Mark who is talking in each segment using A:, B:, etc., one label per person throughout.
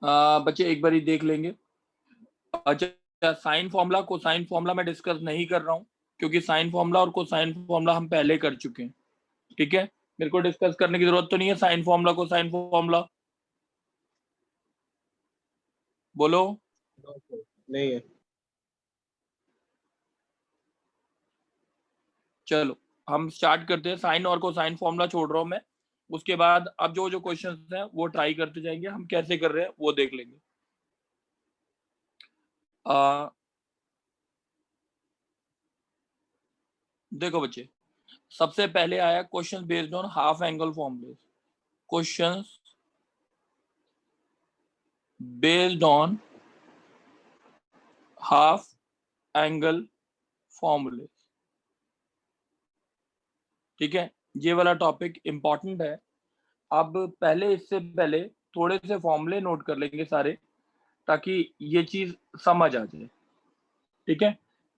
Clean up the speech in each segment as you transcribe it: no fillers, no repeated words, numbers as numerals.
A: बच्चे एक बार ही देख लेंगे। अच्छा, साइन फॉर्मूला कोसाइन फॉर्मूला मैं डिस्कस नहीं कर रहा हूँ, क्योंकि साइन फॉर्मूला और कोसाइन फॉर्मूला हम पहले कर चुके हैं। ठीक है, मेरे को डिस्कस करने की जरूरत तो नहीं है साइन फॉर्मूला कोसाइन फॉर्मूला। बोलो।
B: नहीं है।
A: चलो हम स्टार्ट करते हैं। साइन और कोसाइन फॉर्मूला छोड़ रहा हूं मैं, उसके बाद अब जो जो क्वेश्चंस हैं वो ट्राई करते जाएंगे, हम कैसे कर रहे हैं वो देख लेंगे। देखो बच्चे, सबसे पहले आया question based on half angle फॉर्मूले। Questions based on half angle फॉर्मूले। ठीक है, ये वाला टॉपिक इंपॉर्टेंट है। अब पहले, इससे पहले थोड़े से फॉर्मूले नोट कर लेंगे सारे, ताकि ये चीज समझ आ जाए। ठीक है,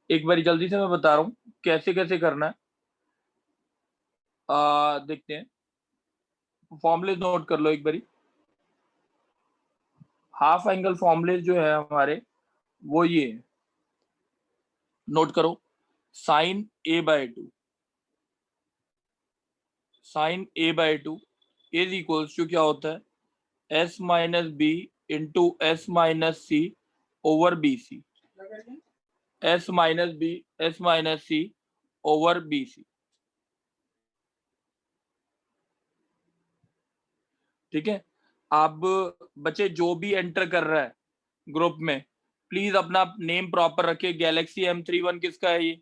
A: एक बारी जल्दी से मैं बता रहा हूँ कैसे कैसे करना है। देखते हैं, फॉर्मूले नोट कर लो एक बारी। हाफ एंगल फॉर्मूले जो है हमारे, वो ये है, नोट करो। Sine A by two, sine A by two is equals to क्या होता है, S minus B into S minus सी over B C. S minus सी ओवर बी सी। ठीक है, अब बच्चे जो भी एंटर कर रहा है ग्रुप में, प्लीज अपना नेम प्रॉपर रखे। गैलेक्सी M31 किसका है ये?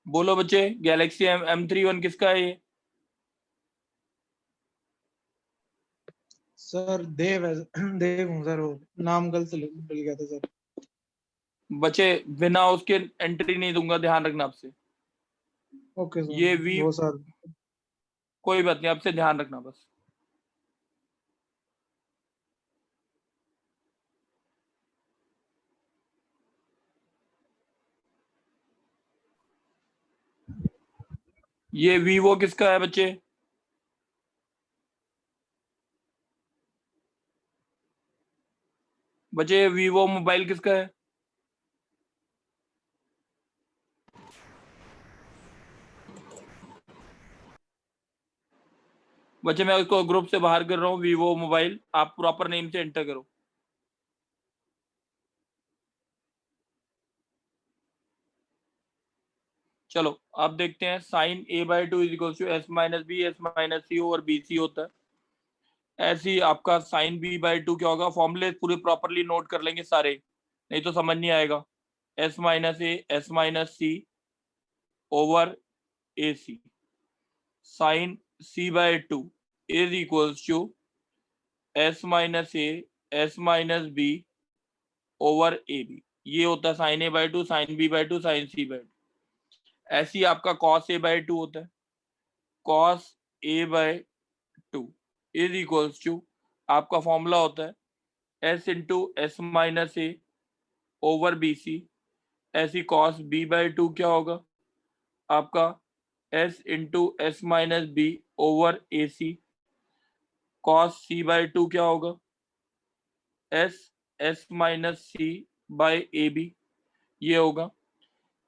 A: बोलो बच्चे, गैलेक्सी M31 किसका है ये?
B: सर देव है। देव हूँ सर, वो नाम गलत भूल गया था सर।
A: बच्चे बिना उसके एंट्री नहीं दूंगा, ध्यान रखना आपसे।
B: Okay sir.
A: ये वी,
B: वो सर।
A: कोई बात नहीं, आपसे ध्यान रखना बस। ये वीवो किसका है बच्चे? बच्चे वीवो मोबाइल किसका है? बच्चे मैं उसको ग्रुप से बाहर कर रहा हूँ। वीवो मोबाइल, आप प्रॉपर नेम से एंटर करो। चलो अब देखते हैं, sine A by two is equal to s minus B, S minus C over B c होता है। ऐसे ही आपका साइन बी बाय टू क्या होगा? फॉर्मूले पूरे प्रॉपरली नोट कर लेंगे सारे, नहीं तो समझ नहीं आएगा। S minus A, S minus C over a c. Sine c by two is equals to s minus A, S minus b over a b. ये होता है sine A by two, sine b by two, sine c by two. ऐसे ही आपका cos A by two होता है। Cos A by two is equals to, आपका formula होता है एस इंटू एस माइनस ए ओवर बी सी। ऐसी cos B by two क्या होगा आपका? S into S minus b over a c. Cos C by two क्या होगा? S S minus C by a b, ये होगा।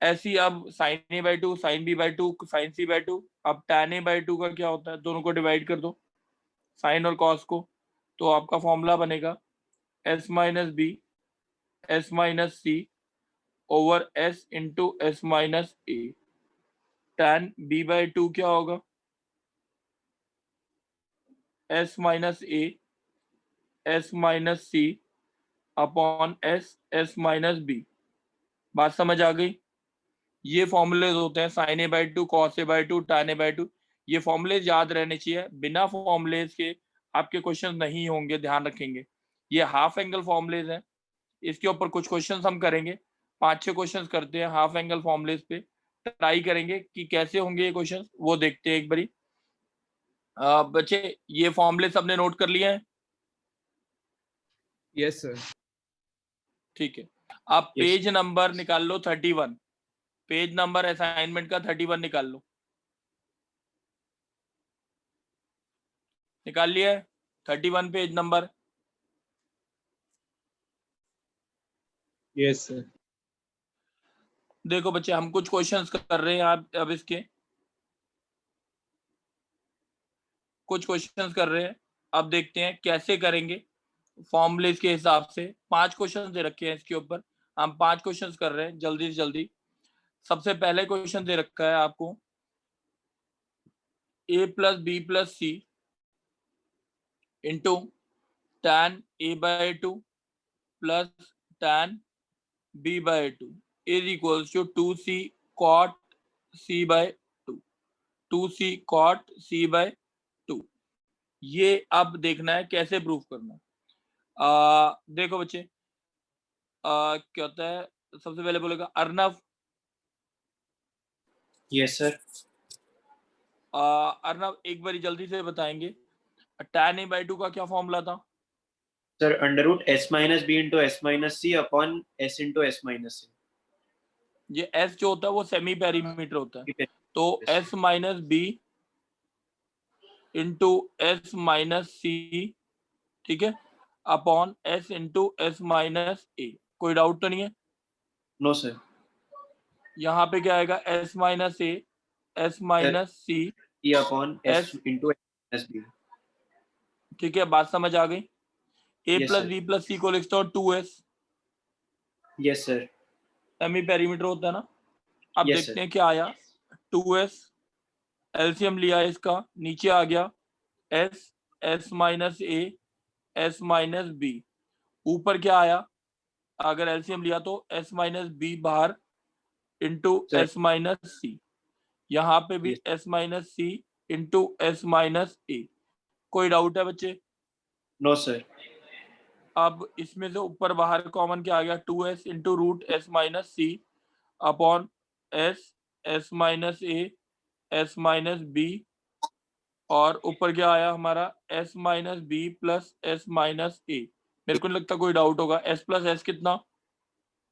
A: ऐसी अब sine A by two, sine b by two, sine c by two. अब tan A by two का क्या होता है? दोनों को डिवाइड कर दो, साइन और कॉस को, तो आपका फॉर्मूला बनेगा S minus B, S minus C over S into S minus A. tan B by two क्या होगा? एस माइनस ए, एस माइनस सी upon S, S minus B. बात समझ आ गई? ये फॉर्मूलेज होते हैं sine A by two, cos A by two, tan A by two. ये फॉर्मूलेज याद रहने चाहिए, बिना फॉर्मूलेज के आपके क्वेश्चन नहीं होंगे, ध्यान रखेंगे। ये हाफ एंगल फॉर्मूलेज है, इसके ऊपर कुछ क्वेश्चंस हम करेंगे। 5-6 क्वेश्चंस करते हैं हाफ एंगल फॉर्मूलेज पे, ट्राई करेंगे कि कैसे होंगे ये क्वेश्चंस, वो देखते हैं एक बारी। बच्चे ये फॉर्मूले सबने नोट कर लिए हैं?
B: Yes sir.
A: ठीक है, आप
B: यस।
A: पेज नंबर निकाल लो 31। पेज नंबर असाइनमेंट का 31 निकाल लो। निकाल लिया है 31 पेज नंबर?
B: Yes sir.
A: देखो बच्चे, हम कुछ क्वेश्चंस कर रहे हैं अब इसके कुछ क्वेश्चंस कर रहे हैं। अब देखते हैं कैसे करेंगे फॉर्मूलेस के हिसाब से। 5 क्वेश्चंस दे रखे हैं इसके ऊपर, हम 5 क्वेश्चंस कर रहे हैं जल्दी से जल्दी। सबसे पहले क्वेश्चन दे रखा है आपको a plus B plus c into tan a by 2 plus tan b by 2 is equals to 2c cot c bye 2, 2c cot c bye 2। ये अब देखना है कैसे प्रूफ करना है। देखो बच्चे, क्या होता है, सबसे पहले बोलेगा अर्नव।
C: Yes sir.
A: अर्नव एक बारी जल्दी से बताएंगे tan a बाय 2 का क्या फॉर्मूला था?
C: Sir under root S minus B into S minus सी upon S into S minus C.
A: ये s जो होता है वो सेमी पेरीमीटर होता है, तो s minus B into S minus C, ठीक है, upon s into S minus ए। कोई डाउट तो नहीं है?
C: No sir.
A: यहाँ पे क्या आएगा? s minus A S minus C
C: E upon S into S B.
A: ठीक है, बात समझ आ गई? a
C: Yes,
A: plus
C: sir.
A: B plus C को लिखता हूँ 2s,
C: yes sir.
A: Semi perimeter होता है ना। अब
C: Yes,
A: देखते
C: sir.
A: हैं क्या आया। 2s एलसीएम लिया इसका, नीचे आ गया s, s minus A S minus b, ऊपर क्या आया? अगर एलसीएम लिया तो s माइनस बी बाहर into
C: Sir.
A: S minus c, यहाँ पे भी
C: Yes.
A: s माइनस सी इंटू एस माइनस ए। कोई डाउट है बच्चे?
C: No sir.
A: अब इसमें से ऊपर बाहर कॉमन क्या आ गया? 2s into root S minus C upon S, S minus A S minus B, और ऊपर क्या आया हमारा? s minus B plus S minus A. मेरे को नहीं लगता कोई डाउट होगा। s प्लस एस कितना?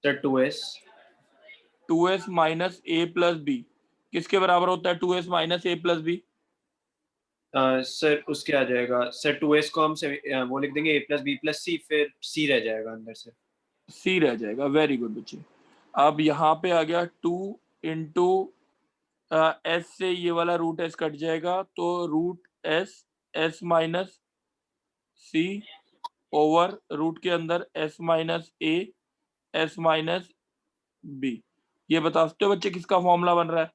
C: Sir 2s।
A: 2s माइनस ए प्लस बी किसके बराबर होता है? 2s माइनस ए प्लस बी।
C: सर उसके आ जाएगा सर 2s को हम वो लिख देंगे a प्लस बी प्लस सी, फिर c रह जाएगा अंदर से।
A: सी रह जाएगा। वेरी गुड बच्चे। अब यहाँ पे आ गया 2 इंटू एस से ये वाला रूट एस कट जाएगा, तो रूट एस एस माइनस सी ओवर रूट के अंदर s minus A S minus b. ये बता सकते हो बच्चे किसका फॉर्मूला बन रहा है?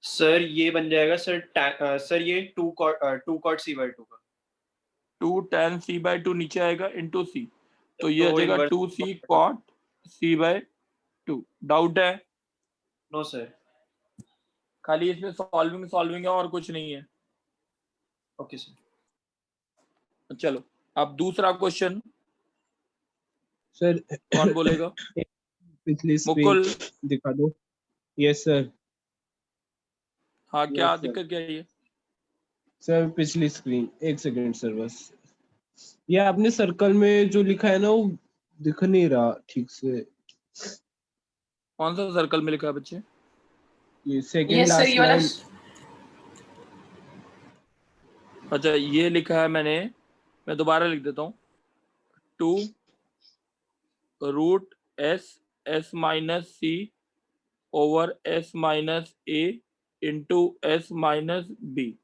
C: सर ये बन जाएगा सर सर ये 2 cot c बाय 2 का
A: 2 tan c बाय 2 नीचे आएगा इंटू सी, तो ये आ
C: तो
A: जाएगा
C: inverse
A: 2c cot c bye 2। Doubt है?
C: No sir.
A: खाली इसमें सॉल्विंग है और कुछ नहीं है।
C: Okay sir.
A: चलो अब दूसरा क्वेश्चन
B: सर
A: कौन बोलेगा?
B: पिछली
A: मुकुल।
B: स्क्रीन दिखा दो। Yes sir.
A: हाँ, क्या
B: Yes, sir.
A: दिक्कत क्या है ये?
B: सर पिछली स्क्रीन, एक सेकंड सर बस। ये आपने सर्कल में जो लिखा है ना वो दिख नहीं रहा ठीक से।
A: कौन सा सर्कल में लिखा है बच्चे?
B: ये सेकंड लास्ट लाइन।
A: अच्छा, ये लिखा है मैंने, मैं दोबारा लिख देता हूँ। 2 root s S minus C over s minus a into S minus B,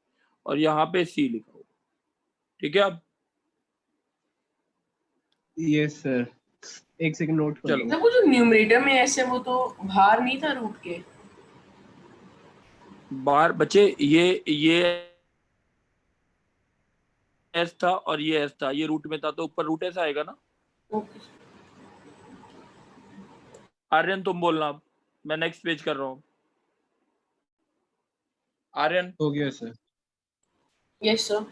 A: और यहाँ पे सी लिखा हो। ठीक है। अब
B: यस सर, एक सेकंड नोट कर
A: चलो।
B: लो।
D: वो जो न्यूमरेटर में ऐसे वो तो बाहर नहीं था रूट के।
A: बाहर बच्चे ये एस था और ये एस था, ये रूट में था, तो ऊपर रूट एस आएगा ना।
D: ओके।
A: आर्यन तुम बोलना, अब मैं नेक्स्ट पेज कर रहा हूँ। आर्यन।
B: हो गया सर।
D: Yes sir.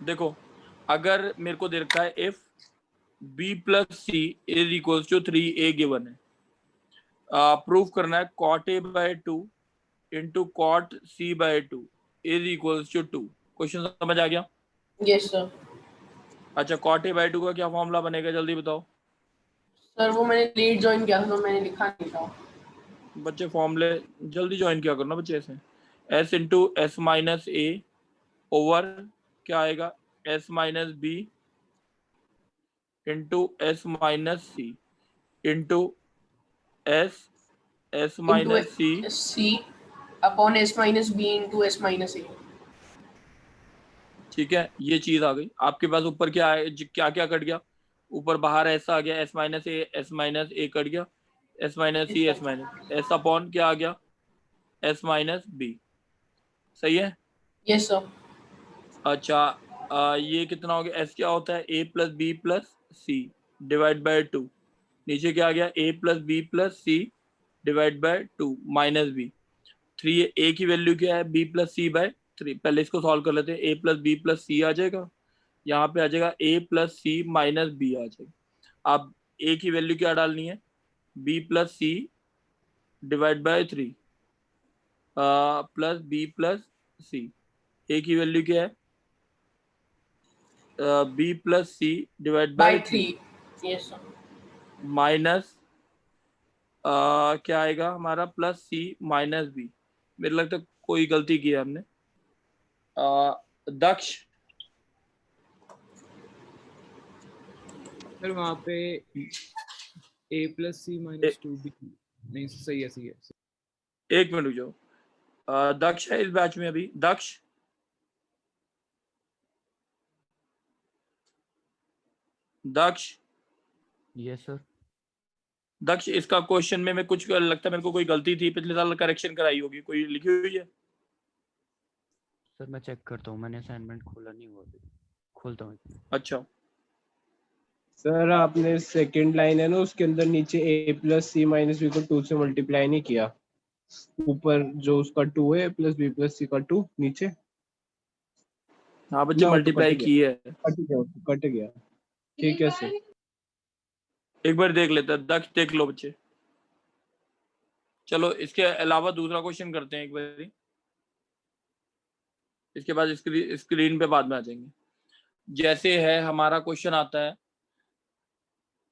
A: देखो, अगर मेरे को दे रखा है if b plus C is equals to 3a given है, प्रूफ करना है cot a by 2 into cot c bye 2 is equals to 2। Question समझ आ गया?
D: Yes sir.
A: अच्छा, cot a बाय 2 का क्या फॉर्मूला बनेगा जल्दी बताओ।
D: सर वो मैंने लेट ज्वाइन किया था तो मैंने लिखा नहीं था।
A: बच्चे फॉर्मूले जल्दी ज्वाइन किया करना बच्चे ऐसे। s इंटू एस माइनस ए ओवर क्या आएगा s minus B into S minus C into S S
D: into
A: minus C
D: C upon S minus B into S minus A.
A: ठीक है, ये चीज आ गई आपके पास। ऊपर क्या है, क्या क्या कट गया, ऊपर बाहर ऐसा आ गया एस माइनस ए कट गया, एस माइनस सी एस माइनस एस अपॉन क्या आ गया एस माइनस बी। सही है।
D: Yes sir.
A: अच्छा ये कितना हो गया, एस क्या होता है ए plus B plus C divide by 2। नीचे क्या आ गया A plus B plus C divide by 2 minus B. 3 A की वैल्यू क्या है बी प्लस सी बाय 3। पहले इसको सॉल्व कर लेते हैं। A plus B plus C आ जाएगा, यहाँ पे आ जाएगा A plus C minus B आ जाएगा। अब ए की वैल्यू क्या डालनी है B plus C divide by 3 plus B plus C. A की वैल्यू क्या है B plus C divide
D: by
A: by
D: 3।
A: 3
D: yes sir.
A: Minus क्या आएगा हमारा प्लस सी माइनस बी। मेरे लगता है कोई गलती की है हमने। दक्ष
E: सर वहाँ पे a plus C minus 2b नहीं सही है सही है।
A: एक मिनट रुक जाओ। दक्ष है इस बैच में अभी। दक्ष दक्ष
F: यस सर।
A: दक्ष इसका क्वेश्चन में मैं कुछ लगता है मेरे को कोई गलती थी, पिछले साल करेक्शन कराई होगी, कोई लिखी हुई है।
F: सर मैं चेक करता हूँ, मैंने असाइनमेंट खोला नहीं हुआ अभी, खोलता हूँ।
A: अच्छा
B: सर आपने सेकंड लाइन है ना उसके अंदर नीचे a plus C minus b को 2 से मल्टीप्लाई नहीं किया। ऊपर जो उसका 2 है प्लस बी प्लस सी का 2 नीचे।
A: हाँ बच्चे
B: ना, वो तो
A: मल्टीप्लाई
B: कट
A: की है।
B: कट गया। ठीक है सर।
A: एक बार देख लेते हैं, दक्ष देख लो बच्चे। चलो इसके अलावा दूसरा क्वेश्चन करते हैं एक बार, इसके बाद स्क्रीन पे बाद में आ जाएंगे। जैसे है हमारा क्वेश्चन आता है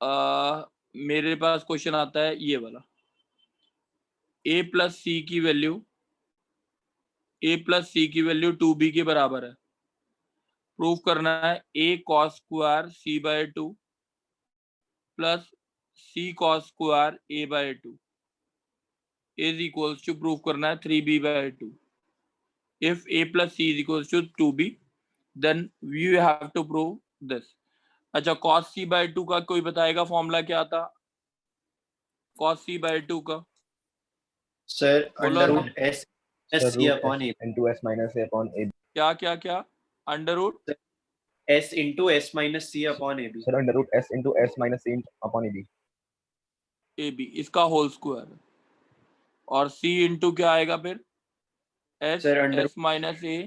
A: मेरे पास क्वेश्चन आता है ये वाला, a प्लस सी की वैल्यू 2b के बराबर है। प्रूफ करना है a cos square c bye 2 plus c cos square a by 2 is equals to, proof करना है 3b by 2। If a plus c is equals to 2b then you have to prove this. अच्छा cos c bye 2 का कोई बताएगा formula क्या था cos c bye 2 का?
C: Sir
A: बोलो
C: अंडर
A: ना।
C: Root s s c upon a
G: into s minus a upon a.
A: क्या क्या क्या under root
C: S into S minus C upon A b.
G: Sir, under root s into s minus c upon ab.
A: A B इसका whole square और c into क्या आएगा फिर S
C: Sir, under
A: S minus A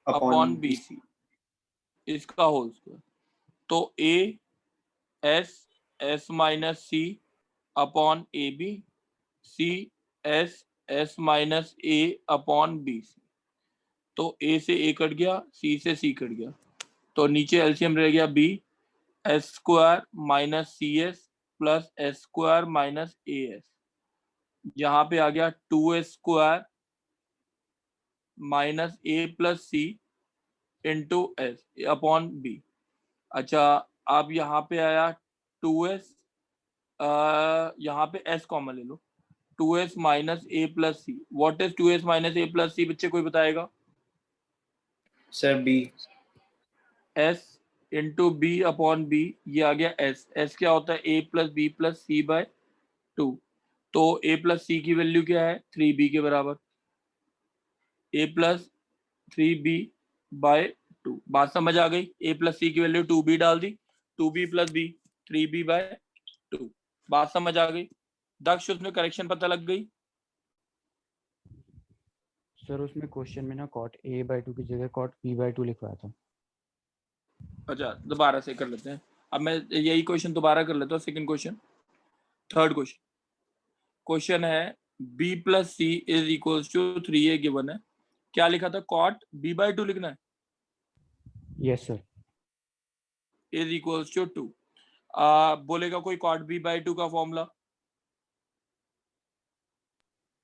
C: upon
A: upon B C इसका whole square. तो A S S minus C upon A B C S S minus A upon B C. तो A से ए cut गया, सी से सी cut गया, तो नीचे LCM रह गया बी एस स्क्वायर माइनस सी s plus s square minus ए एस। यहाँ पे आ गया 2s स्क्वायर माइनस ए plus c into s upon b. अच्छा अब यहाँ पे आया 2s, यहाँ पे s कॉमन ले लो, 2s minus A plus C. What is 2s minus A plus C बच्चे कोई बताएगा?
C: Sir B
A: s into B upon B, ये आ गया s क्या होता है a plus B plus C by 2। तो a प्लस सी की वैल्यू क्या है 3b के बराबर, a प्लस 3b बाय 2। बात समझ आ गई? a प्लस सी की वैल्यू 2b डाल दी, 2b plus b 3b by 2। बात समझ आ गई? दक्ष उसमें करेक्शन पता लग गई?
F: सर उसमें क्वेश्चन में ना cot a/2 की जगह cot b/2 लिखवाया था।
A: अच्छा दोबारा से कर लेते हैं। अब मैं यही क्वेश्चन दोबारा कर लेता हूँ। सेकंड क्वेश्चन, थर्ड क्वेश्चन है b plus C is equals to 3a given है। क्या लिखा था cot b/2 लिखना है
F: yes sir.
A: Is equals to 2। बोलेगा कोई कॉट बी बाई टू का formula?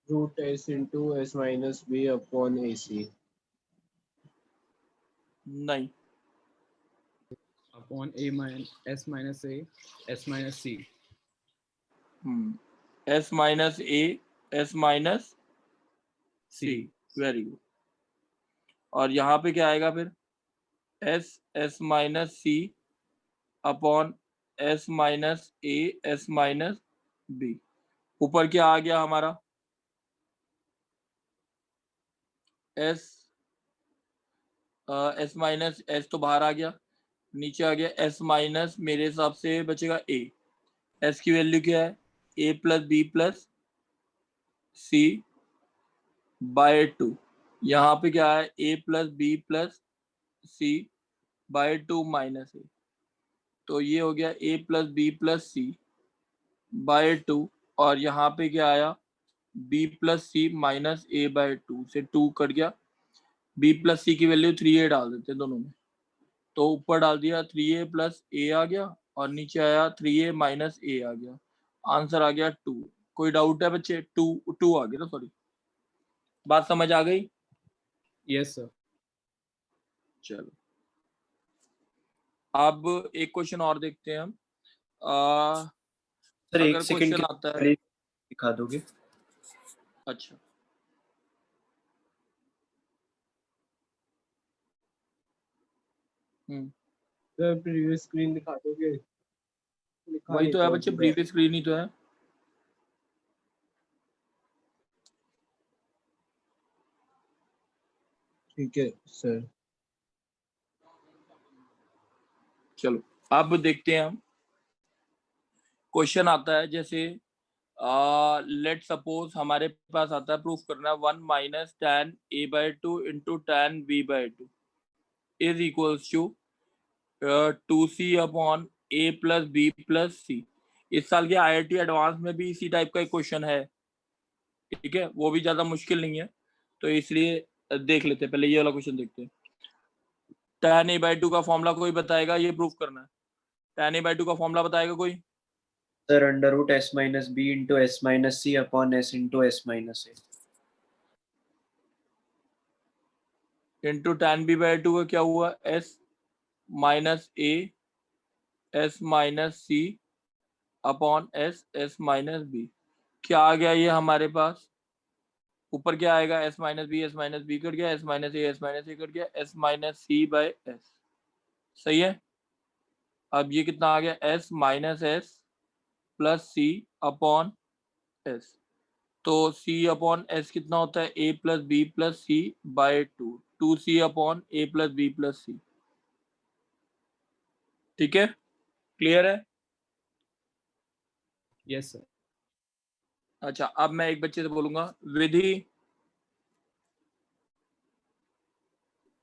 B: Root S into S minus B upon A C.
A: नहीं,
E: upon A minus S minus A S minus C.
A: S minus A S minus C, very good. और यहाँ पे क्या आएगा फिर? S S minus C upon S minus A S minus b. ऊपर क्या आ गया हमारा? एस एस माइनस एस तो बाहर आ गया, नीचे आ गया एस माइनस, मेरे हिसाब से बचेगा ए। एस की वैल्यू क्या है? ए plus B plus C by two. यहाँ पे क्या है? ए plus B plus C by two minus A. तो ये हो गया A plus B plus C by two, और यहाँ पे क्या आया? B plus C minus A by two से 2 कट गया। बी प्लस सी की वैल्यू 3a डाल देते हैं दोनों में, तो ऊपर डाल दिया 3a प्लस ए आ गया, और नीचे आया 3a माइनस ए आ गया। आंसर आ गया 2। कोई डाउट है बच्चे? 2 आ गया ना, सॉरी। बात समझ आ गई?
E: Yes sir.
A: चलो, अब एक क्वेश्चन और देखते हैं हम।
C: सर
A: अगर
C: एक सेकंड
A: क्वेश्चन आता है,
C: दिखा दोगे?
A: अच्छा
B: सर प्रीवियस स्क्रीन दिखा दोगे? दिखा
A: वही तो
B: लेता
A: है
B: हूँ
A: बच्चे,
B: पूरा।
A: प्रीवियस स्क्रीन ही तो है।
B: ठीक है सर।
A: चलो अब देखते हैं हम। क्वेश्चन आता है जैसे लेट सपोज हमारे पास आता है प्रूफ करना 1 minus tan a by two into tan b by two is equals to 2c upon a plus B plus C. इस साल के IIT एडवांस में भी इसी टाइप का एक क्वेश्चन है, ठीक है, वो भी ज्यादा मुश्किल नहीं है, तो इसलिए देख लेते हैं। पहले ये वाला क्वेश्चन देखते हैं। tan a बाई टू का फॉर्मूला कोई बताएगा? ये प्रूफ करना है। tan a बाई टू का फॉर्मूला बताएगा कोई?
C: Sir under root S minus B into S minus C upon S into S minus a.
A: Into tan b by two का क्या हुआ? s minus A S minus C upon S S minus b. क्या आ गया ये हमारे पास? ऊपर क्या आएगा? एस माइनस बी कट गया, एस माइनस ए कट गया, S minus C by S. सही है। अब ये कितना आ गया? S minus S plus C upon S. तो सी अपॉन एस कितना होता है? ए plus B plus C by two, 2c upon A plus B plus C. ठीक है, क्लियर है?
E: Yes sir.
A: अच्छा, अब मैं एक बच्चे से बोलूंगा, विधि।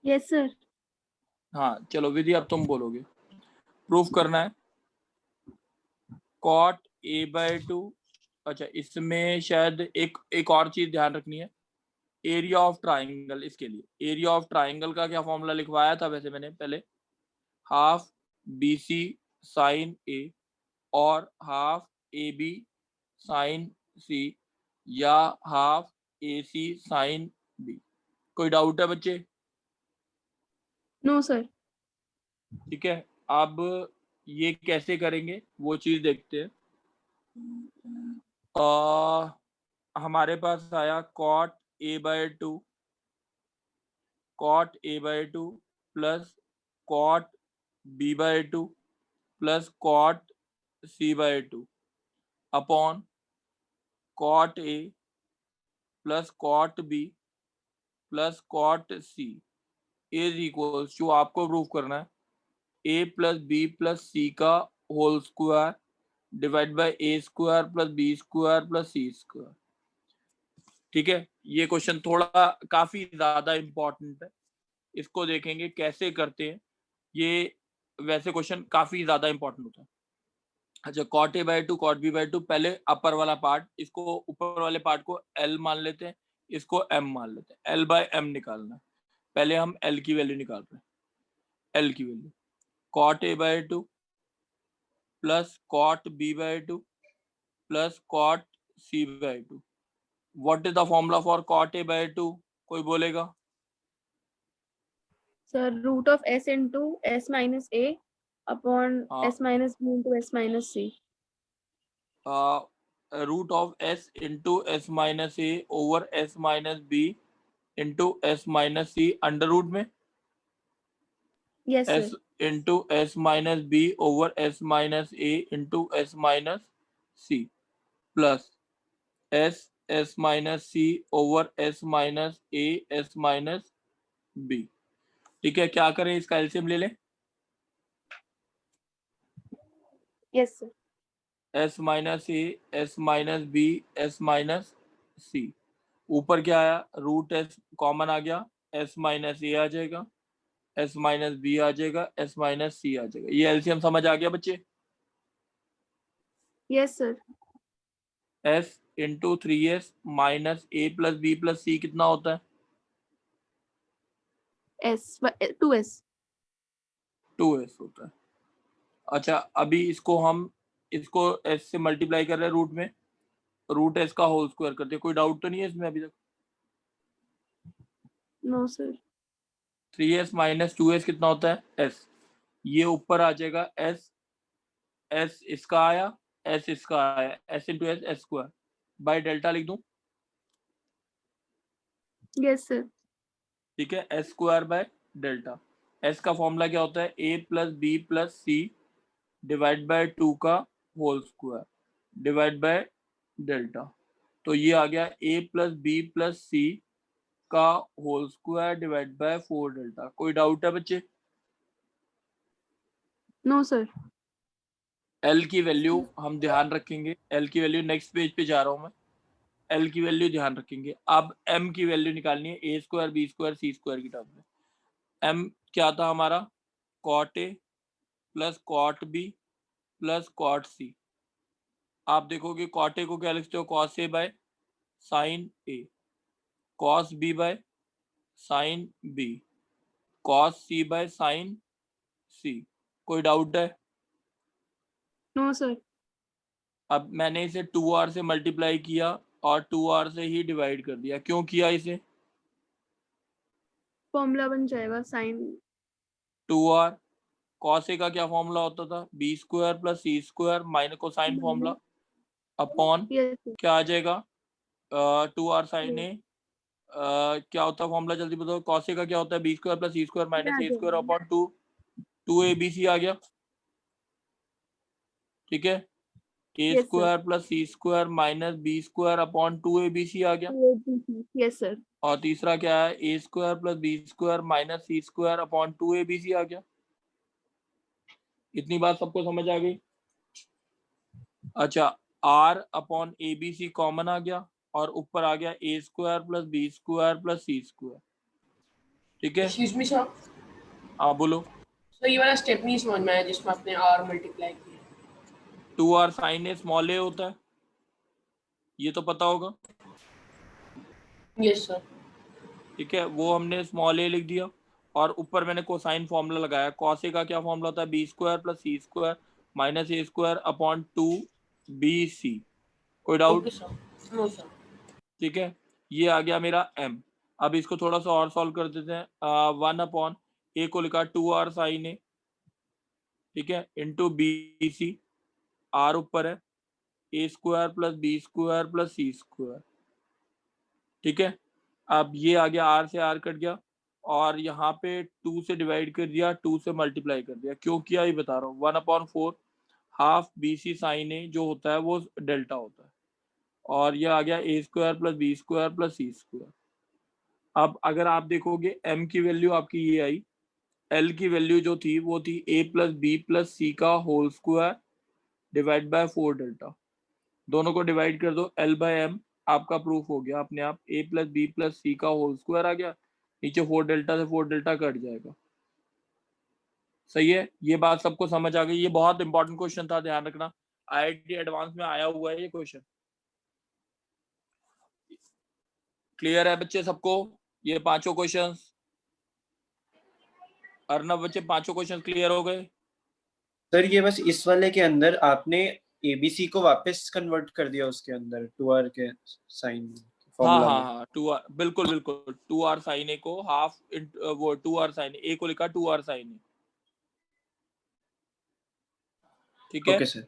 H: Yes sir.
A: हाँ चलो विधि, अब तुम बोलोगे। प्रूफ करना है कॉट ए बाय टू। अच्छा, इसमें शायद एक और चीज ध्यान रखनी है, एरिया ऑफ ट्राइंगल। इसके लिए एरिया ऑफ ट्राइंगल का क्या फॉर्मूला लिखवाया था वैसे मैंने पहले? Half b c sine a और half a b sine c, या half a c sine b. कोई डाउट है बच्चे?
H: No sir.
A: ठीक है, अब ये कैसे करेंगे वो चीज देखते हैं। हमारे पास आया cot a by two, cot a by two plus cot b by two plus cot c by two upon cot A plus cot B plus cot c is equals to, आपको प्रूफ करना है, ए plus B plus सी का whole square divide by a square plus B square plus C square. ठीक है, ये question थोड़ा काफी ज्यादा इंपॉर्टेंट है, इसको देखेंगे कैसे करते हैं। ये वैसे क्वेश्चन काफी ज्यादा इंपॉर्टेंट होता है। अच्छा, cot a by two cot B by two, पहले अपर वाला पार्ट, इसको ऊपर वाले पार्ट को एल मान लेते हैं, इसको एम मान लेते हैं। एल बाय एम निकालना है। पहले हम एल की वैल्यू निकाल रहे हैं। एल की value cot a by two plus cot B by two plus cot c by two. What is the formula for cot a by two? कोई बोलेगा?
H: Sir, root of s into s minus a upon
A: हाँ.
H: s minus b into s minus c.
A: Root of s into S minus A over s minus B into S minus c under root में
H: Yes,
A: s
H: sir.
A: Into S minus b over s minus a into S minus c plus s S minus C over s minus A S minus b. ठीक है, क्या करें, इसका LCM ले लें.
H: Yes, sir.
A: S minus A S minus B S minus C. ऊपर क्या आया, रूट एस कॉमन आ गया, एस माइनस ए आ जाएगा, एस माइनस बी आ जाएगा, एस माइनस सी आ जाएगा. ये एलसीएम समझ आ गया बच्चे?
H: Yes, sir.
A: S into 3s minus ए प्लस बी प्लस सी कितना होता है?
H: S 2s.
A: 2s होता है. अच्छा, अभी इसको s से मल्टीप्लाई कर रहे हैं रूट में, रूट एस का होल स्क्वायर करते हैं. कोई डाउट तो नहीं है इसमें अभी तक?
H: No, sir.
A: 3s minus 2s कितना होता है? s. ये ऊपर आ जाएगा s इसका आया, s इसका आया, s into S S square by delta लिख दूं.
H: Yes, sir.
A: ठीक है, S square by delta. S का फॉर्मूला क्या होता है? ए plus B plus C divide by 2 का whole square divide by delta. तो ये आ गया ए प्लस बी प्लस सी का whole square divide by 4 delta. कोई डाउट है बच्चे?
H: No, sir.
A: एल की वैल्यू हम ध्यान रखेंगे, एल की वैल्यू नेक्स्ट पेज पे जा रहा हूं मैं. एल की वैल्यू ध्यान रखेंगे. अब एम की वैल्यू निकालनी है A square B square C square की टर्म में. एम क्या था हमारा? कॉट ए plus cot B plus cot C. आप देखोगे कॉट ए को क्या लिखते हो? Cos A by sine A, cos B by sine B, cos C by sine C. कोई डाउट है?
H: No, sir.
A: अब मैंने इसे 2r से मल्टीप्लाई किया और 2r से ही डिवाइड कर दिया. क्यों किया इसे?
H: Formula बन जाएगा sin.
A: 2r कॉस ए का क्या फॉर्मूला होता था? बी स्क्वायर प्लस सी square minus cosine formula upon
H: Yes, sir.
A: क्या आ जाएगा? 2r साइन ए. क्या होता है फॉर्मूला, जल्दी बताओ. कॉस ए का क्या होता है? B square plus C square minus A square upon 2 A B C आ गया. ठीक है, A
H: Yes, sir.
A: Square plus C square minus B square upon 2 A B C आ गया.
H: Yes, sir.
A: और तीसरा क्या है? A square plus B square minus C square upon 2 A B C आ गया. इतनी बात सबको समझ आ गई? अच्छा, आर अपॉन ए बी सी कॉमन आ गया और ऊपर आ गया A square plus B square plus C square. ठीक है,
D: एक्सक्यूज मी सर,
A: हाँ बोलो.
D: सर ये वाला स्टेप नहीं समझ में आया जिसमें आपने आर मल्टीप्लाई किया.
A: 2r साइन ए स्मॉल ए होता है, ये तो पता होगा.
D: Yes sir.
A: ठीक है, वो हमने स्मॉल ए लिख दिया और ऊपर मैंने कोसाइन फॉर्मूला लगाया. कॉस ए का क्या फॉर्मूला होता है? बी स्क्वायर प्लस सी स्क्वायर माइनस ए स्क्वायर अपॉन 2 बी सी. कोई doubt?
D: Okay sir. No sir.
A: ठीक है, ये आ गया मेरा m. अब इसको थोड़ा सा और सॉल्व कर देते हैं. 1 अपॉन ए को लिखा 2r साइन ए, ठीक है, इंटू बी सी. आर ऊपर है, A square plus B square plus C square. ठीक है, अब ये आ गया, आर से आर कट गया और यहाँ पे 2 से डिवाइड कर दिया, 2 से मल्टीप्लाई कर दिया. क्यों किया ये बता रहा हूँ. 1/4 हाफ बी सी साइन ए जो होता है वो डेल्टा होता है और ये आ गया A square plus B square plus C square. अब अगर आप देखोगे एम की वैल्यू आपकी ये आई, एल की वैल्यू जो थी वो थी ए प्लस बी प्लस सी का whole square divide by 4 delta. दोनों को डिवाइड कर दो, एल बाय एम आपका प्रूफ हो गया अपने आप. ए प्लस बी प्लस सी का होल स्क्वायर आ गया, नीचे 4 डेल्टा से 4 डेल्टा कट जाएगा. सही है, ये बात सबको समझ आ गई. ये बहुत इंपॉर्टेंट क्वेश्चन था, ध्यान रखना. आईआईटी एडवांस में आया हुआ है ये क्वेश्चन. क्लियर है बच्चे सबको ये पांचों क्वेश्चंस? अर्नब बच्चे पांचों क्वेश्चन क्लियर हो गए?
C: सर ये बस इस वाले के अंदर आपने ABC को वापस कन्वर्ट कर दिया उसके अंदर 2r के साइन
A: हाँ
C: फॉर्मूला
A: हाँ
C: में।
A: हाँ 2r, बिल्कुल बिल्कुल 2r साइन ए को हाफ वो 2r साइन ए को लिखा 2r साइन ए, ठीक है।
C: Okay sir.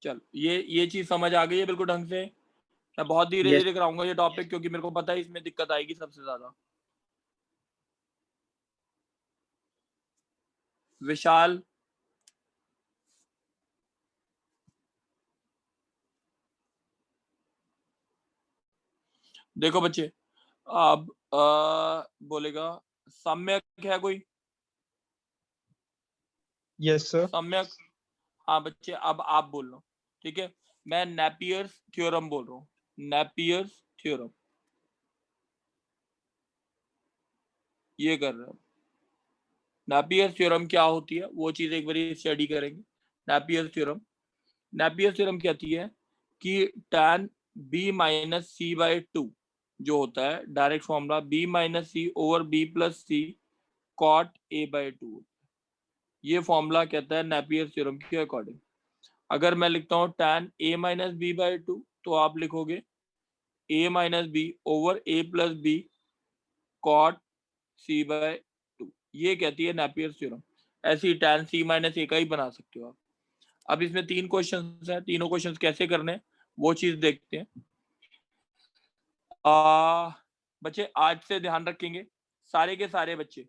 A: चल ये चीज समझ आ गई है बिल्कुल ढंग से। मैं बहुत धीरे
C: Yes.
A: धीरे कराऊंगा ये टॉपिक, क्योंकि मेरे को पता है इसमें दिक्कत आएगी सबसे ज्यादा। विशाल, देखो बच्चे, अब बोलेगा सम्यक है कोई?
B: Yes sir.
A: सम्यक, हाँ बच्चे अब आप बोल लो, ठीक है। मैं नेपियर्स थ्योरम बोल रहा हूँ, नेपियर्स थ्योरम, ये कर रहे हैं। नेपियर्स थ्योरम क्या होती है वो चीज एक बार स्टडी करेंगे। नेपियर्स थ्योरम, नेपियर्स थ्योरम कहती है कि tan b minus c by two जो होता है direct formula b minus C over b plus c cot a by two, ये फॉर्मूला कहता है नेपियर्स थ्योरम के अकॉर्डिंग। अगर मैं लिखता हूँ tan a minus B by two, तो आप लिखोगे a minus b over a plus b cot c by two, ये कहती है नेपियर्स थ्योरम। ऐसे ही tan c माइनस a का ही बना सकते हो आप। अब इसमें 3 क्वेश्चंस हैं, तीनों क्वेश्चंस कैसे करने हैं वो चीज देखते हैं। बच्चे आज से ध्यान रखेंगे सारे के सारे बच्चे,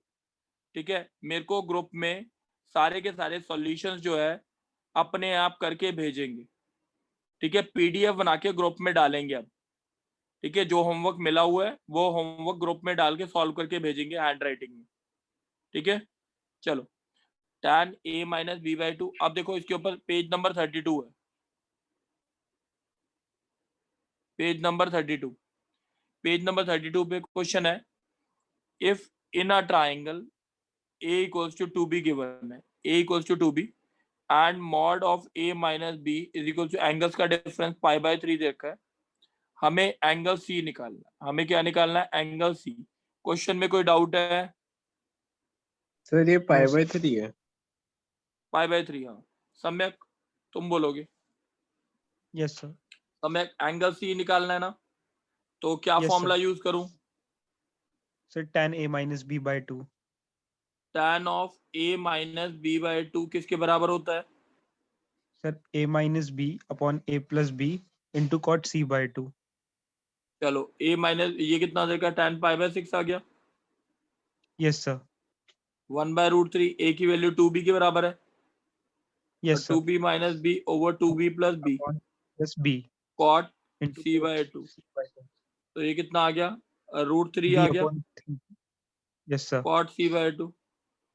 A: ठीक है। मेरे को ग्रुप में सारे के सारे सॉल्यूशंस जो है अपने आप करके भेजेंगे, ठीक है। PDF बना के ग्रुप में डालेंगे अब, ठीक है। जो होमवर्क मिला हुआ है वो होमवर्क ग्रुप में डाल के सॉल्व करके भेजेंगे हैंड राइटिंग में, ठीक है। चलो tan a minus B by two, अब देखो इसके ऊपर पेज नंबर 32 है, पेज नंबर 32, पेज नंबर 32 पे क्वेश्चन है, if in a triangle a equals to 2b given है, a equals to 2b and mod of a minus b is equal to angles का difference pi by 3 देखा है, हमें angle c निकालना है। हमें क्या निकालना है? Angle c। क्वेश्चन में कोई डाउट है?
B: सर ये पाई बाय 3 है।
A: पाई बाय 3, हाँ। सम्यक तुम बोलोगे?
B: Yes sir.
A: Samyak angle c निकालना है ना, तो क्या
B: Yes,
A: फॉर्मूला
B: sir.
A: यूज करूं?
B: Sir tan a minus B by two.
A: tan of a minus B by two किसके बराबर होता है?
B: Sir a minus B upon a plus b into cot c by two.
A: चलो a माइनस ये कितना देगा? tan pi by 6 आ गया।
B: Yes sir.
A: 1/√3, a की वैल्यू 2b के बराबर है,
B: yes sir.
A: 2b minus b over 2b plus B
B: plus b
A: cot
B: into
A: c by two, तो ये कितना आ गया? √3 आ गया।
B: Yes sir.
A: Cot c by two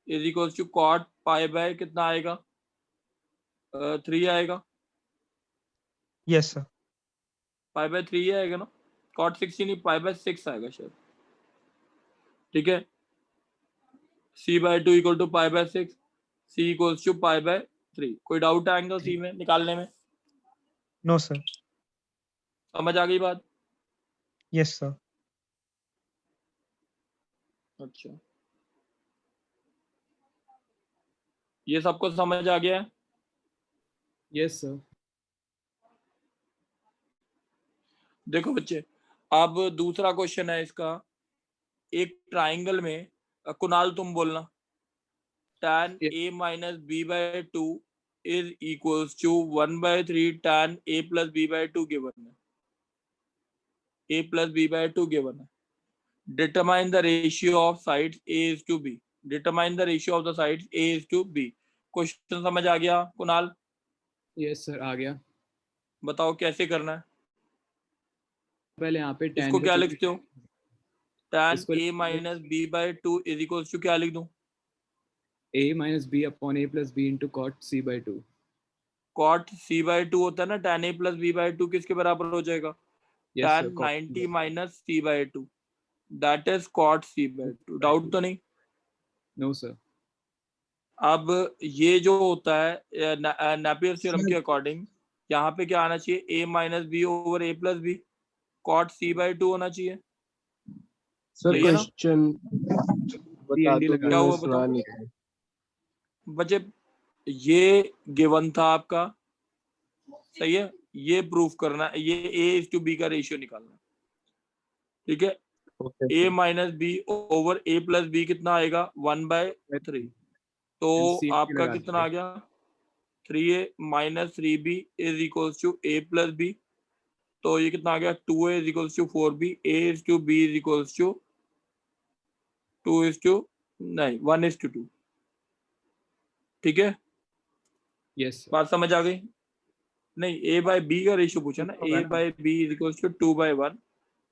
A: is equal to cot pi by कितना आएगा? 3 आएगा।
B: Yes sir.
A: पाई बाय 3 आएगा ना, कॉट 6 नहीं, पाई बाय 6 आएगा शायद, ठीक है। c by two equal to pi by 6, c equal to pi by 3। कोई डाउट है एंगल c में निकालने में?
B: No sir.
A: समझ आ गई बात?
B: Yes sir.
A: अच्छा, ये सबको समझ आ गया है?
E: Yes sir.
A: देखो बच्चे, अब दूसरा क्वेश्चन है इसका, एक ट्राइंगल में कुणाल तुम बोलना, tan
E: Yes.
A: a minus B by two is equals to 1/3 tan a plus B by two given है, a plus B by two given है। Determine the ratio of sides a is to b, determine the ratio of the sides a is to b। Question समझ आ गया Kunal?
E: Yes sir, आ गया।
A: बताओ कैसे करना है?
E: पहले यहाँ पे tan
A: इसको
E: का
A: क्या
E: कुछ-
A: लिखते हो? tan
E: इसको
A: a minus B by two is equals to क्या लिख दूं?
E: a minus B upon a plus b into cot c by two.
A: Cot c by two होता है ना, tan a plus B by two किसके बराबर हो जाएगा?
E: Yes
A: tan
E: sir,
A: 90 minus c by two, that is cot c by two. Doubt तो नहीं?
E: No sir.
A: अब ये जो होता है नेपियर थ्योरम के अकॉर्डिंग, यहाँ पे क्या आना चाहिए? a minus b over a plus b cot c by two होना चाहिए।
B: सर
A: सही है ना?
B: क्वेश्चन बता
E: DND
B: दो,
E: लगा
A: क्या
B: मैंने
A: हुआ
B: सुना
A: बताओ
B: नहीं है।
A: बच्चे, ये गिवन था आपका, सही है। ये प्रूफ करना है, ये A:B का रेशियो निकालना है, ठीक है। A minus b over A plus b कितना आएगा 1/3, तो
E: LCM
A: आपका
E: लगा
A: कितना आ गया 3A minus 3B is equals to A plus b, तो ये कितना आ गया 2A is equals to 4B, A:B is equals to 1:2, ठीक है।
E: Yes sir.
A: बात समझ आ गई? नहीं, A/B का रेशियो पूछा ना, A/B is equals to 2/1,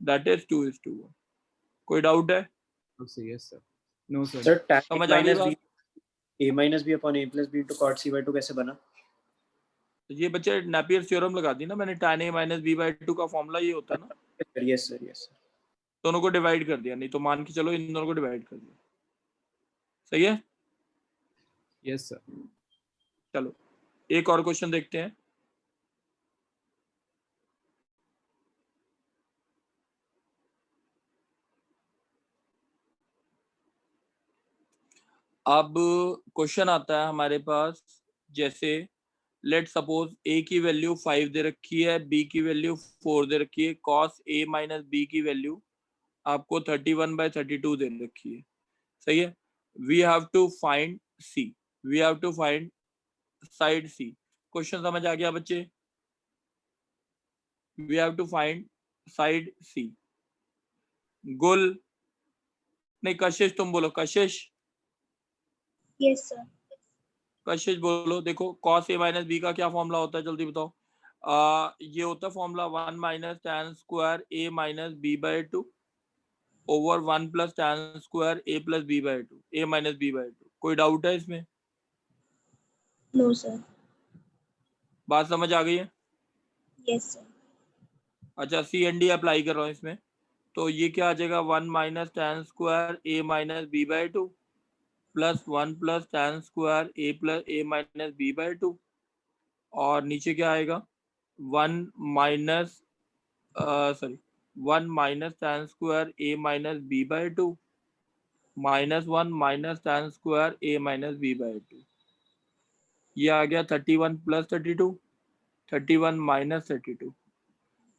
A: that is 2:1। कोई डाउट है?
E: Yes sir. No sir.
C: Sir tan
A: समझ
C: A
A: आ गई
C: minus
A: बात?
C: B A minus B upon A plus B into cot C/2 कैसे बना?
A: ये बच्चे नेपियर थ्योरम लगा दी ना मैंने, tan A माइनस B/2 का फॉर्मूला ये होता है ना,
C: यस सर, यस सर।
A: दोनों को डिवाइड कर दिया, नहीं तो मान के चलो इन दोनों को डिवाइड कर दिया, सही है।
E: Yes sir.
A: चलो एक और क्वेश्चन देखते हैं। अब क्वेश्चन आता है हमारे पास, जैसे लेट सपोज A की वैल्यू 5 दे रखी है, B की वैल्यू 4 दे रखी है, cos A माइनस B की वैल्यू आपको 31/32 दे रखी है, सही है। We have to find C, we have to find side C। Question समझ आ गया बच्चे? We have to find side C। गुल नहीं, कशिश तुम बोलो, कशिश
H: Yes, sir.
A: कशिश बोलो। देखो cos A माइनस B का क्या फॉर्मूला होता है, जल्दी बताओ। ये होता है formula 1 minus tan square A minus B/2 over 1 plus tan square A plus B/2, A minus B/2। कोई डाउट है इसमें?
H: No, sir.
A: बात समझ आ गई है?
H: Yes, sir.
A: अच्छा, CND अप्लाई कर रहा हूँ इसमें, तो ये क्या आ जाएगा 1 minus tan square A minus B/2 plus 1 plus tan square A minus B/2, और नीचे क्या आएगा 1 minus tan square A minus B/2 minus 1 minus tan square A minus B/2। ये आ गया 31 प्लस 32, 31 माइनस 32,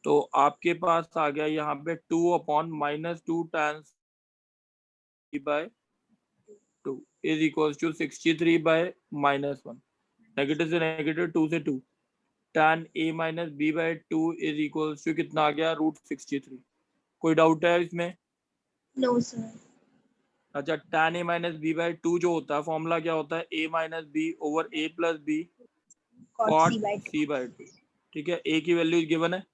A: तो आपके पास आ गया यहाँ पे 2/-2 tan B/2 is equals to 63/-1। Negative से नेगेटिव, 2 से 2, tan A minus B/2 is equals to कितना आ गया √63। कोई डाउट है इसमें?
H: No, sir.
A: अच्छा, tan A माइनस B/2 जो होता है फॉर्मूला क्या होता है A minus B over A plus B
H: Cot
A: cot
H: C/2.
A: C/2, ठीक है। A की वैल्यू गिवन है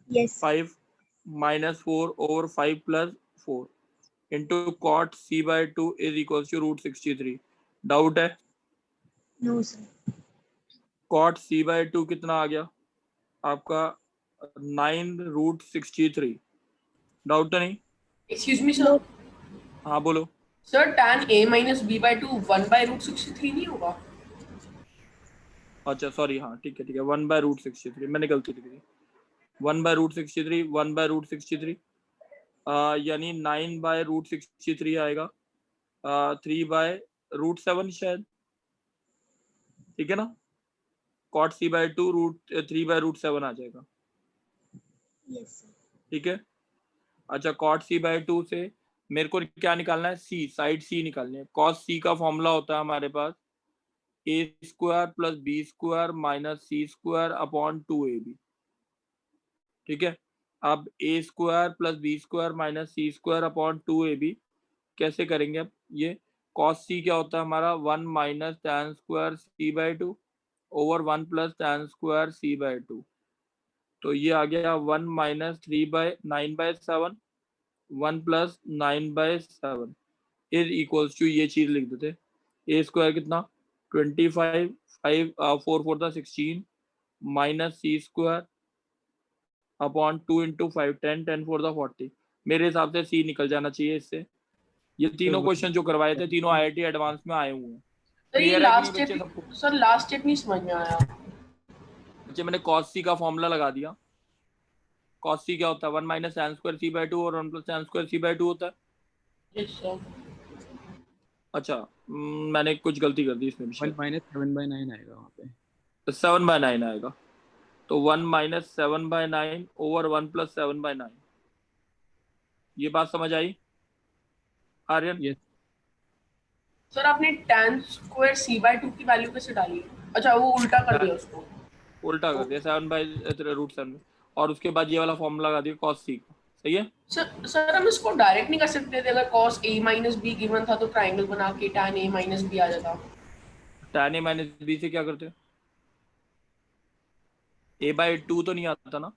H: Yes.
A: 5 minus 4 over 5 plus 4 into cot C/2 is equals to √63। Doubt है?
H: No, sir.
A: cot C/2 कितना आ गया आपका 9√63। डाउट तो नहीं?
D: एक्सक्यूज मी सर,
A: हाँ बोलो।
D: Sir tan A minus B/2 1/√63 नहीं होगा?
A: अच्छा सॉरी, हाँ ठीक है 1/√63, मैंने गलती लिख दी। 1/√63, 1/√63 यानी 9/√63 आएगा, 3/√7 शायद, ठीक है ना। cot C/2 3/√7 आ जाएगा,
H: Yes, sir.
A: ठीक है। अच्छा, cot C/2 से मेरे को क्या निकालना है, C, साइड C निकालनी है। cos C का फॉर्मूला होता है हमारे पास A square plus B square minus C square upon 2AB, ठीक है। अब A square plus B square minus C square upon 2AB कैसे करेंगे? अब ये cos C क्या होता है हमारा 1 minus tan square C/2 over 1 plus tan square C/2, तो ये आ गया 1 minus 3/9/7 1 plus 9/7 is equals to, ये चीज लिख देते, A स्क्वायर कितना 25, 5 4 4 था 16 minus C square upon 2 into 5 10 10 4 था 40। मेरे हिसाब से C निकल जाना चाहिए इससे। ये तीनों क्वेश्चन जो करवाए थे तीनों IIT एडवांस में आए हुए हैं।
D: सर ये
A: क्लियर है कि
D: लास्ट
A: नहीं बच्चे
D: स्टेप,
A: सबको?
D: सर लास्ट स्टेप नहीं समझ में आया।
A: बच्चे मैंने cos C का फॉर्मूला लगा दिया। cos C क्या होता है 1 माइनस tan स्क्वायर C/2 और 1 प्लस tan स्क्वायर C/2 होता है।
D: Yes sir.
A: अच्छा, मैंने कुछ गलती कर दी इसमें भी
E: 1
A: शायद।
E: माइनस 7/9 आएगा वहाँ पे।
A: तो 7/9 आएगा, तो 1 माइनस 7/9 ओवर 1 प्लस 7/9। ये बात समझ आई आर्यन?
E: यस
D: सर आपने tan स्क्वायर c/2 की वैल्यू कैसे डाली? अच्छा वो उल्टा कर दिया उसको।
A: उल्टा कर दिया 7/√7 और उसके बाद ये वाला फॉर्मूला लगा दिया cos c का। सही है?
D: सर हम इसको डायरेक्ट नहीं कर सकते थे? अगर cos a minus b given था तो ट्राइंगल बना के tan a माइनस b आ जाता।
A: tan a माइनस b से क्या करते? a/2 तो नहीं आता ना?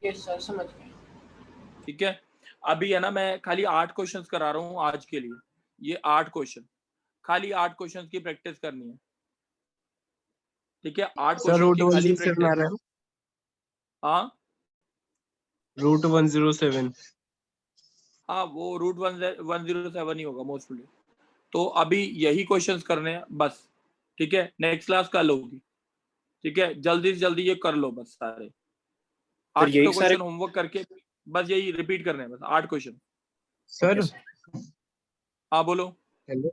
D: यस सर समझ गए।
A: ठीक है, अभी है ना मैं खाली 8 क्वेश्चंस करा रहा हूँ आज के लिए। ये 8 क्वेश्चन, खाली 8 क्वेश्चंस की प्रैक्टिस करनी है। ठीक है, 8
B: सर
A: क्वेश्चन
B: रूट
A: की खाली
B: 107 आ रहा
A: प्रैक्टिस।
B: है,
A: हाँ
B: रूट 107।
A: हाँ, वो रूट 107 ही होगा मोस्टली। तो अभी यही क्वेश्चंस करने हैं बस। ठीक है, नेक्स्ट क्लास कल होगी। ठीक है, जल्दी से जल्दी ये कर लो बस सारे।
C: सर
A: 8
C: यही सारे
A: क्वेश्चन होमवर्क करके बस यही रिपीट करने हैं, बस 8 क्वेश्चन।
B: सर
A: हाँ बोलो।
B: हेलो